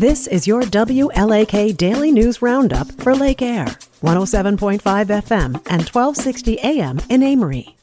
This is your WLAK Daily News Roundup for Lake Air, 107.5 FM and 1260 AM in Amory.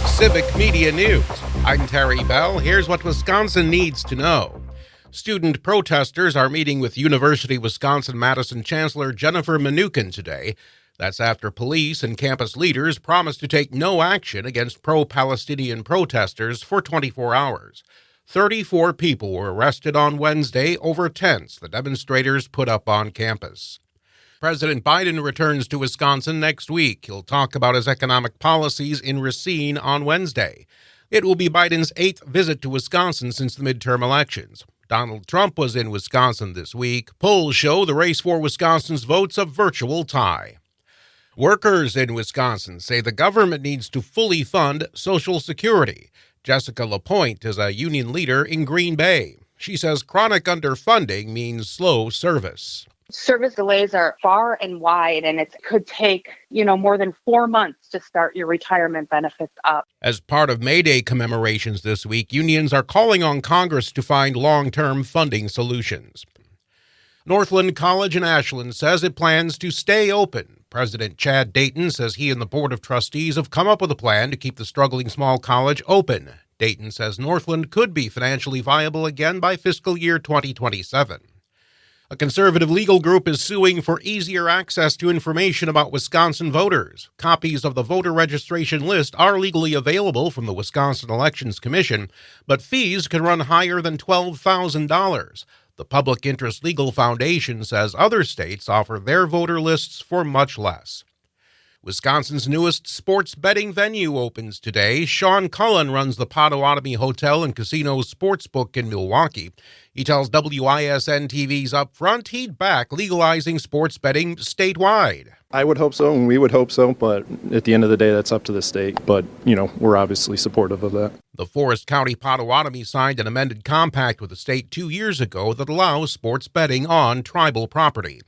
Civic Media News. I'm Terry Bell. Here's what Wisconsin needs to know. Student protesters are meeting with University of Wisconsin-Madison Chancellor Jennifer Mnuchin today. That's after police and campus leaders promised to take no action against pro-Palestinian protesters for 24 hours. 34 people were arrested on Wednesday over tents the demonstrators put up on campus. President Biden returns to Wisconsin next week. He'll talk about his economic policies in Racine on Wednesday. It will be Biden's 8th visit to Wisconsin since the midterm elections. Donald Trump was in Wisconsin this week. Polls show the race for Wisconsin's votes a virtual tie. Workers in Wisconsin say the government needs to fully fund Social Security. Jessica LaPointe is a union leader in Green Bay. She says chronic underfunding means slow service. Service delays are far and wide, and it could take, more than 4 months to start your retirement benefits up. As part of May Day commemorations this week, unions are calling on Congress to find long-term funding solutions. Northland College in Ashland says it plans to stay open. President Chad Dayton says he and the Board of Trustees have come up with a plan to keep the struggling small college open. Dayton says Northland could be financially viable again by fiscal year 2027. A conservative legal group is suing for easier access to information about Wisconsin voters. Copies of the voter registration list are legally available from the Wisconsin Elections Commission, but fees can run higher than $12,000. The Public Interest Legal Foundation says other states offer their voter lists for much less. Wisconsin's newest sports betting venue opens today. Sean Cullen runs the Potawatomi Hotel and Casino Sportsbook in Milwaukee. He tells WISN TV's Upfront he'd back legalizing sports betting statewide. I would hope so, and we would hope so, but at the end of the day, that's up to the state. But, we're obviously supportive of that. The Forest County Potawatomi signed an amended compact with the state 2 years ago that allows sports betting on tribal property.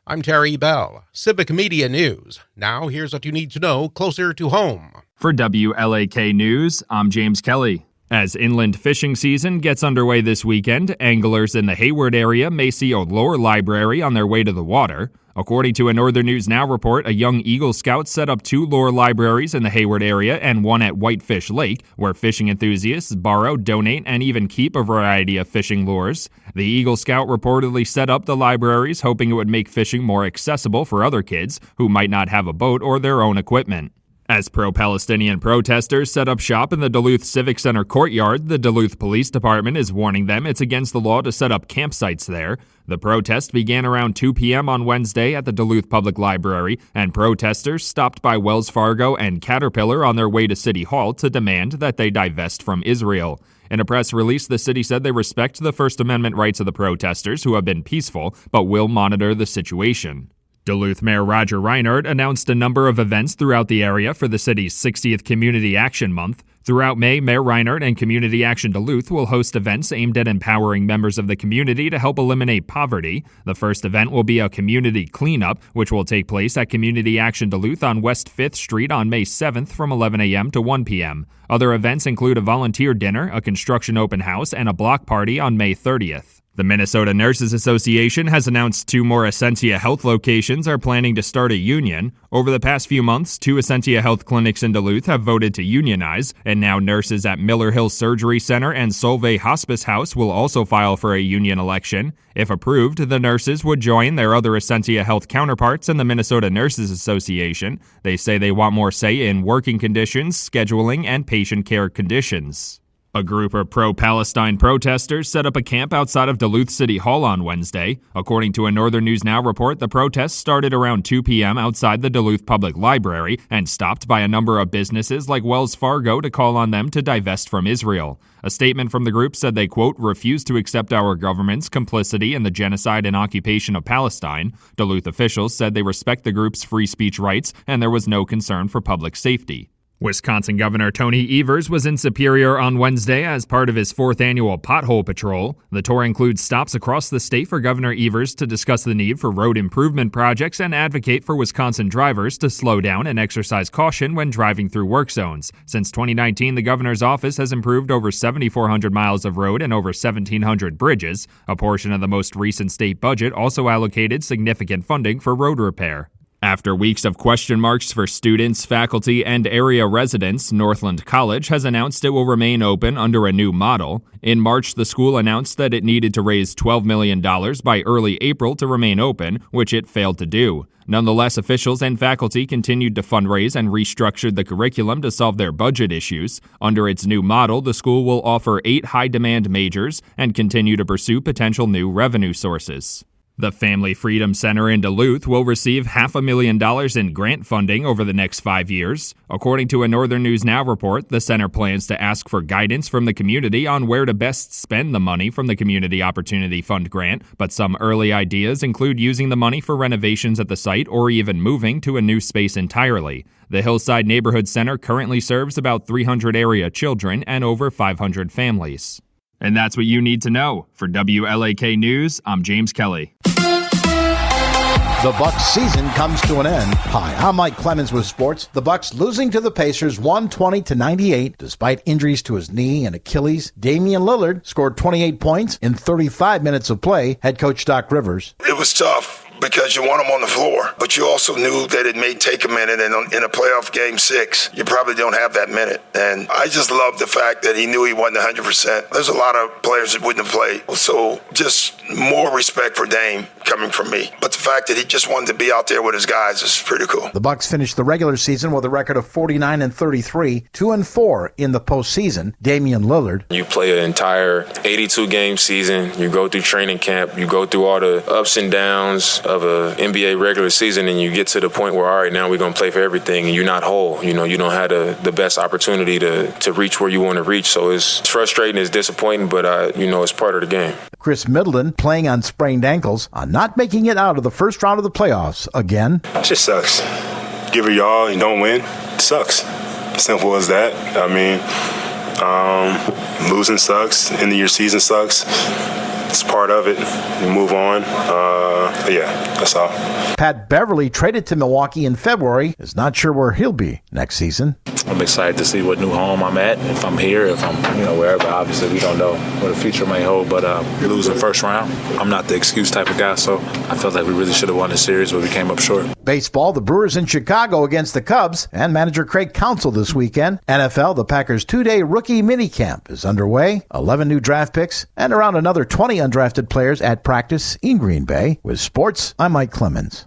I'm Terry Bell, Civic Media News. Now here's what you need to know closer to home. For WLAK News, I'm James Kelly. As inland fishing season gets underway this weekend, anglers in the Hayward area may see a lure library on their way to the water. According to a Northern News Now report, a young Eagle Scout set up 2 lure libraries in the Hayward area and one at Whitefish Lake, where fishing enthusiasts borrow, donate, and even keep a variety of fishing lures. The Eagle Scout reportedly set up the libraries hoping it would make fishing more accessible for other kids who might not have a boat or their own equipment. As pro-Palestinian protesters set up shop in the Duluth Civic Center courtyard, the Duluth Police Department is warning them it's against the law to set up campsites there. The protest began around 2 p.m. on Wednesday at the Duluth Public Library, and protesters stopped by Wells Fargo and Caterpillar on their way to City Hall to demand that they divest from Israel. In a press release, the city said they respect the First Amendment rights of the protesters who have been peaceful, but will monitor the situation. Duluth Mayor Roger Reinhardt announced a number of events throughout the area for the city's 60th Community Action Month. Throughout May, Mayor Reinhardt and Community Action Duluth will host events aimed at empowering members of the community to help eliminate poverty. The first event will be a community cleanup, which will take place at Community Action Duluth on West 5th Street on May 7th from 11 a.m. to 1 p.m. Other events include a volunteer dinner, a construction open house, and a block party on May 30th. The Minnesota Nurses Association has announced 2 more Essentia Health locations are planning to start a union. Over the past few months, 2 Essentia Health clinics in Duluth have voted to unionize, and now nurses at Miller Hill Surgery Center and Solvay Hospice House will also file for a union election. If approved, the nurses would join their other Essentia Health counterparts in the Minnesota Nurses Association. They say they want more say in working conditions, scheduling, and patient care conditions. A group of pro-Palestine protesters set up a camp outside of Duluth City Hall on Wednesday. According to a Northern News Now report, the protests started around 2 p.m. outside the Duluth Public Library and stopped by a number of businesses like Wells Fargo to call on them to divest from Israel. A statement from the group said they, quote, refuse to accept our government's complicity in the genocide and occupation of Palestine. Duluth officials said they respect the group's free speech rights and there was no concern for public safety. Wisconsin Governor Tony Evers was in Superior on Wednesday as part of his 4th annual pothole patrol. The tour includes stops across the state for Governor Evers to discuss the need for road improvement projects and advocate for Wisconsin drivers to slow down and exercise caution when driving through work zones. Since 2019, the governor's office has improved over 7,400 miles of road and over 1,700 bridges. A portion of the most recent state budget also allocated significant funding for road repair. After weeks of question marks for students, faculty, and area residents, Northland College has announced it will remain open under a new model. In March, the school announced that it needed to raise $12 million by early April to remain open, which it failed to do. Nonetheless, officials and faculty continued to fundraise and restructured the curriculum to solve their budget issues. Under its new model, the school will offer 8 high-demand majors and continue to pursue potential new revenue sources. The Family Freedom Center in Duluth will receive $500,000 in grant funding over the next 5 years. According to a Northern News Now report, the center plans to ask for guidance from the community on where to best spend the money from the Community Opportunity Fund grant, but some early ideas include using the money for renovations at the site or even moving to a new space entirely. The Hillside Neighborhood Center currently serves about 300 area children and over 500 families. And that's what you need to know. For WLAK News, I'm James Kelly. The Bucs season comes to an end. Hi, I'm Mike Clemens with sports. The Bucs losing to the Pacers 120-98 despite injuries to his knee and Achilles. Damian Lillard scored 28 points in 35 minutes of play. Head coach Doc Rivers. It was tough because you want him on the floor, but you also knew that it may take a minute, and in a playoff game 6, you probably don't have that minute. And I just love the fact that he knew he wasn't 100%. There's a lot of players that wouldn't have played, so just more respect for Dame coming from me. But the fact that he just wanted to be out there with his guys is pretty cool. The Bucs finished the regular season with a record of 49-33, 2-4 in the postseason. Damian Lillard. You play an entire 82-game season. You go through training camp. You go through all the ups and downs of a NBA regular season, and you get to the point where, all right, now we're going to play for everything, and you're not whole. You know, you don't have the best opportunity to reach where you want to reach. So it's frustrating, it's disappointing, but it's part of the game. Chris Middleton playing on sprained ankles on not making it out of the first round of the playoffs again. It just sucks. Give it your all and don't win. It sucks. Simple as that. I mean, losing sucks. End of your season sucks. It's part of it. You move on. But yeah, that's all. Pat Beverly, traded to Milwaukee in February, is not sure where he'll be next season. I'm excited to see what new home I'm at. If I'm here, if I'm wherever. Obviously, we don't know what the future may hold. But losing first round, I'm not the excuse type of guy. So I felt like we really should have won the series, but we came up short. Baseball, the Brewers in Chicago against the Cubs, and manager Craig Counsell this weekend. NFL, the Packers' 2-day rookie minicamp is underway. 11 new draft picks and around another 20 undrafted players at practice in Green Bay. With sports, I'm Mike Clemens.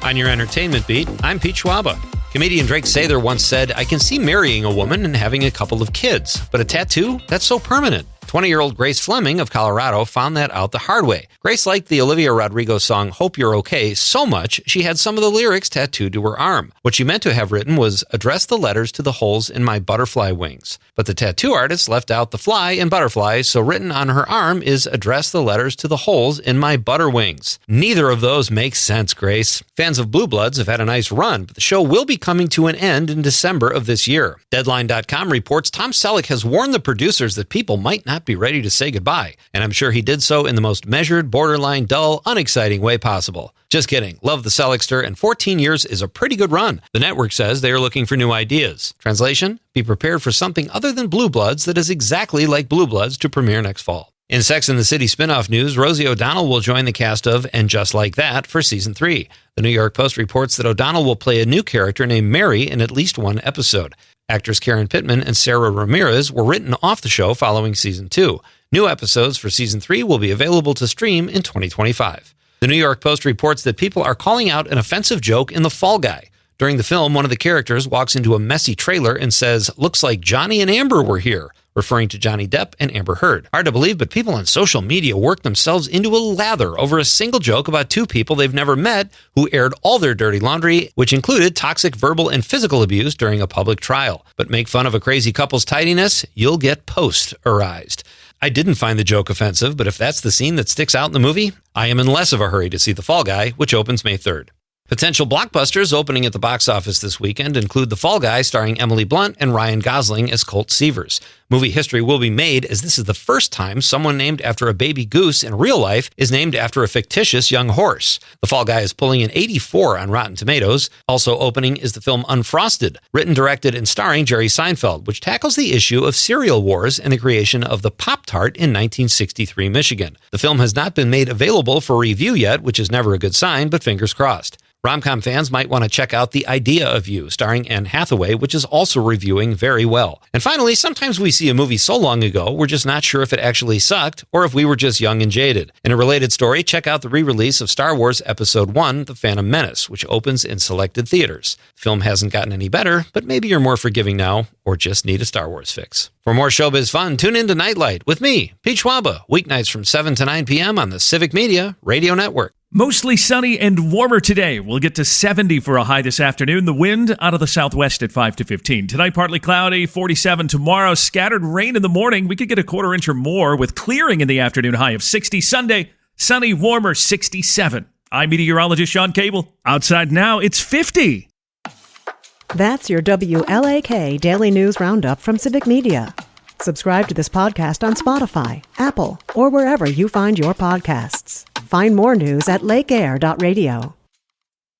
On your entertainment beat, I'm Pete Schwaba. Comedian Drake Sather once said, "I can see marrying a woman and having a couple of kids, but a tattoo? That's so permanent." 20-year-old Grace Fleming of Colorado found that out the hard way. Grace liked the Olivia Rodrigo song Hope You're Okay so much she had some of the lyrics tattooed to her arm. What she meant to have written was, "Address the letters to the holes in my butterfly wings." But the tattoo artist left out the fly in butterfly, so written on her arm is, "Address the letters to the holes in my butter wings." Neither of those makes sense, Grace. Fans of Blue Bloods have had a nice run, but the show will be coming to an end in December of this year. Deadline.com reports Tom Selleck has warned the producers that people might not be ready to say goodbye, and I'm sure he did so in the most measured, borderline dull, unexciting way possible. Just kidding. Love the Selleckster, and 14 years is a pretty good run. The network says they are looking for new ideas. Translation? Be prepared for something other than Blue Bloods that is exactly like Blue Bloods to premiere next fall. In Sex and the City spinoff news, Rosie O'Donnell will join the cast of And Just Like That for Season 3. The New York Post reports that O'Donnell will play a new character named Mary in at least one episode. Actors Karen Pittman and Sarah Ramirez were written off the show following Season 2. New episodes for Season 3 will be available to stream in 2025. The New York Post reports that people are calling out an offensive joke in The Fall Guy. During the film, one of the characters walks into a messy trailer and says, "Looks like Johnny and Amber were here," referring to Johnny Depp and Amber Heard. Hard to believe, but people on social media work themselves into a lather over a single joke about two people they've never met who aired all their dirty laundry, which included toxic verbal and physical abuse during a public trial. But make fun of a crazy couple's tidiness, you'll get posterized. I didn't find the joke offensive, but if that's the scene that sticks out in the movie, I am in less of a hurry to see The Fall Guy, which opens May 3rd. Potential blockbusters opening at the box office this weekend include The Fall Guy starring Emily Blunt and Ryan Gosling as Colt Seavers. Movie history will be made as this is the first time someone named after a baby goose in real life is named after a fictitious young horse. The Fall Guy is pulling an 84 on Rotten Tomatoes. Also opening is the film Unfrosted, written, directed, and starring Jerry Seinfeld, which tackles the issue of cereal wars and the creation of the Pop-Tart in 1963 Michigan. The film has not been made available for review yet, which is never a good sign, but fingers crossed. Rom-com fans might want to check out The Idea of You, starring Anne Hathaway, which is also reviewing very well. And finally, sometimes we see a movie so long ago, we're just not sure if it actually sucked or if we were just young and jaded. In a related story, check out the re-release of Star Wars Episode 1, The Phantom Menace, which opens in selected theaters. The film hasn't gotten any better, but maybe you're more forgiving now or just need a Star Wars fix. For more showbiz fun, tune in to Nightlight with me, Pete Schwaba, weeknights from 7 to 9 p.m. on the Civic Media Radio Network. Mostly sunny and warmer today. We'll get to 70 for a high this afternoon. The wind out of the southwest at 5 to 15. Tonight, partly cloudy, 47 tomorrow. Scattered rain in the morning. We could get a quarter inch or more with clearing in the afternoon, high of 60. Sunday, sunny, warmer, 67. I'm meteorologist Sean Cable. Outside now, it's 50. That's your WLAK Daily News Roundup from Civic Media. Subscribe to this podcast on Spotify, Apple, or wherever you find your podcasts. Find more news at lakeair.radio.